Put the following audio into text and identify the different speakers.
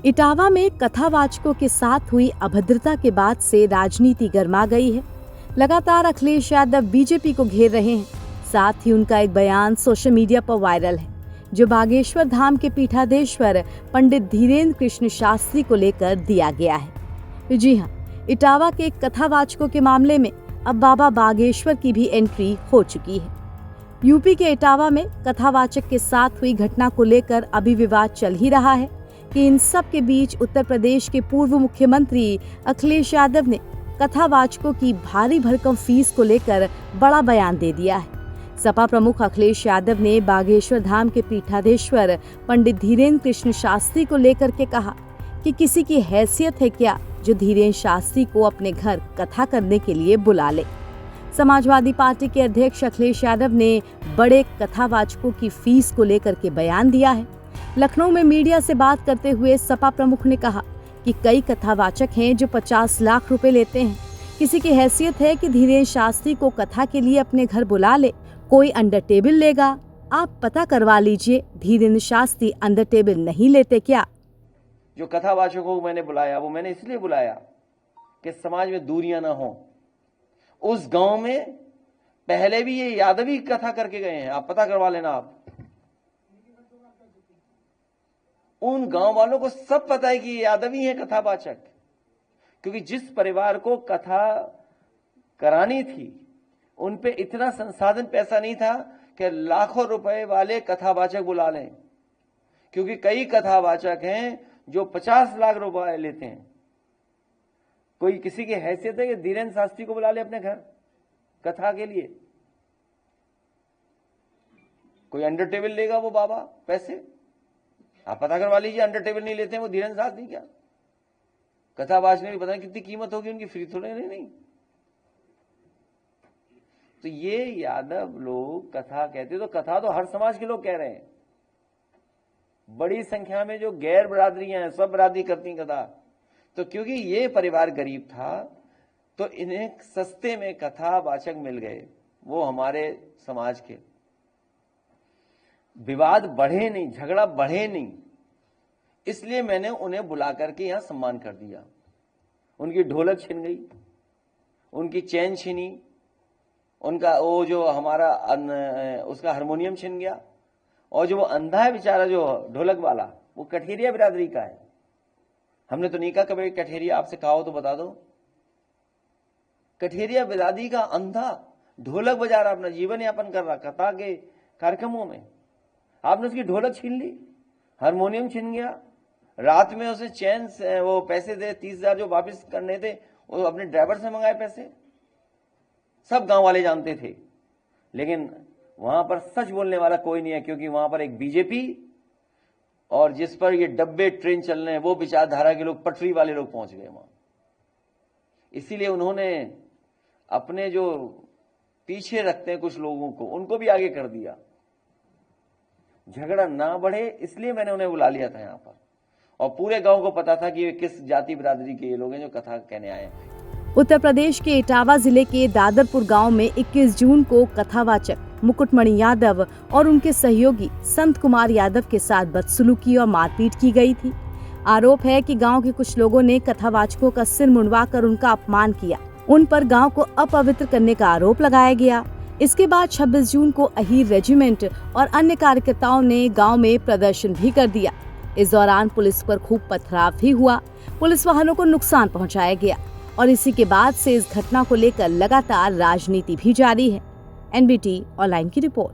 Speaker 1: इटावा में कथावाचकों के साथ हुई अभद्रता के बाद से राजनीति गर्मा गई है। लगातार अखिलेश यादव बीजेपी को घेर रहे हैं। साथ ही उनका एक बयान सोशल मीडिया पर वायरल है, जो बागेश्वर धाम के पीठाधीश्वर पंडित धीरेन्द्र कृष्ण शास्त्री को लेकर दिया गया है। जी हाँ, इटावा के कथावाचकों के मामले में अब बाबा बागेश्वर की भी एंट्री हो चुकी है। यूपी के इटावा में कथावाचक के साथ हुई घटना को लेकर अभी विवाद चल ही रहा है कि इन सब के बीच उत्तर प्रदेश के पूर्व मुख्यमंत्री अखिलेश यादव ने कथावाचकों की भारी भरकम फीस को लेकर बड़ा बयान दे दिया है। सपा प्रमुख अखिलेश यादव ने बागेश्वर धाम के पीठाधीश्वर पंडित धीरेन्द्र कृष्ण शास्त्री को लेकर के कहा कि किसी की हैसियत है क्या जो धीरेन्द्र शास्त्री को अपने घर कथा करने के लिए बुला ले। समाजवादी पार्टी के अध्यक्ष अखिलेश यादव ने बड़े कथावाचकों की फीस को लेकर के बयान दिया है। लखनऊ में मीडिया से बात करते हुए सपा प्रमुख ने कहा कि कई कथावाचक हैं जो 50 लाख रुपए लेते हैं। किसी की हैसियत है कि धीरेन्द्र शास्त्री को कथा के लिए अपने घर बुला ले। कोई अंडर टेबल लेगा? आप पता करवा लीजिए, धीरेन्द्र शास्त्री अंडर टेबल नहीं लेते क्या?
Speaker 2: जो कथावाचकों को मैंने बुलाया वो मैंने इसलिए बुलाया कि समाज में दूरियां ना हो। उस गांव में पहले भी ये यादवी कथा करके गए हैं, आप पता करवा लेना। आप उन गांव वालों को सब पता है कि ये यादवी हैं कथावाचक, क्योंकि जिस परिवार को कथा करानी थी उन पे इतना संसाधन पैसा नहीं था कि लाखों रुपए वाले कथावाचक बुला लें, क्योंकि कई कथावाचक हैं जो 50 लाख रुपए लेते हैं। कोई किसी की हैसियत है कि धीरेन्द्र शास्त्री को बुला ले अपने घर कथा के लिए? कोई अंडर टेबल लेगा वो बाबा पैसे? आप पता करवा लीजिए, अंडर टेबल नहीं लेते हैं वो धीरेन्द्र शास्त्री। क्या कथावाचक ने भी पता नहीं कितनी कीमत होगी उनकी, फ्री थोड़े नहीं। तो ये यादव लोग कथा कहते, तो कथा तो हर समाज के लोग कह रहे हैं। बड़ी संख्या में जो गैर बरादरियां हैं सब बरादरी करती हैं कथा। तो क्योंकि ये परिवार गरीब था तो इन्हें सस्ते में कथावाचक मिल गए, वो हमारे समाज के। विवाद बढ़े नहीं, झगड़ा बढ़े नहीं, इसलिए मैंने उन्हें बुला करके यहां सम्मान कर दिया। उनकी ढोलक छिन गई, उनकी चैन छिनी, उनका वो जो हमारा उसका हारमोनियम छिन गया, और जो वो अंधा है बेचारा जो ढोलक वाला, वो कठेरिया बिरादरी का है। हमने तो नहीं कहा कभी कठेरिया, आपसे कहा हो तो बता दो। कठेरिया बिरादरी का अंधा ढोलक बजा रहा, अपना जीवन यापन कर रहा कथा के कार्यक्रमों में। आपने उसकी ढोलक छीन ली, हारमोनियम छीन गया, रात में उसे चैन से वो पैसे दे 30,000 जो वापस करने थे वो अपने ड्राइवर से मंगाए पैसे। सब गांव वाले जानते थे, लेकिन वहां पर सच बोलने वाला कोई नहीं है, क्योंकि वहां पर एक बीजेपी और जिस पर ये डब्बे ट्रेन चल रहे हैं वो विचारधारा के लोग, पटरी वाले लोग पहुंच गए वहां। इसीलिए उन्होंने अपने जो पीछे रखते हैं कुछ लोगों को, उनको भी आगे कर दिया। झगड़ा ना बढ़े इसलिए मैंने उन्हें बुला लिया था यहाँ पर, और पूरे गांव को पता था कि ये किस जाति बिरादरी के ये लोग हैं जो कथा कहने आए हैं।
Speaker 1: उत्तर प्रदेश के इटावा जिले के दादरपुर गांव में 21 जून को कथावाचक मुकुटमणि यादव और उनके सहयोगी संत कुमार यादव के साथ बदसलूकी और मारपीट की गई थी। आरोप है कि गांव के कुछ लोगों ने कथावाचकों का सिर मुंडवाकर उनका अपमान किया। उन पर गांव को अपवित्र करने का आरोप लगाया गया। इसके बाद 26 जून को अहीर रेजिमेंट और अन्य कार्यकर्ताओं ने गांव में प्रदर्शन भी कर दिया। इस दौरान पुलिस पर खूब पथराव भी हुआ, पुलिस वाहनों को नुकसान पहुंचाया गया, और इसी के बाद से इस घटना को लेकर लगातार राजनीति भी जारी है। एनबीटी ऑनलाइन की रिपोर्ट।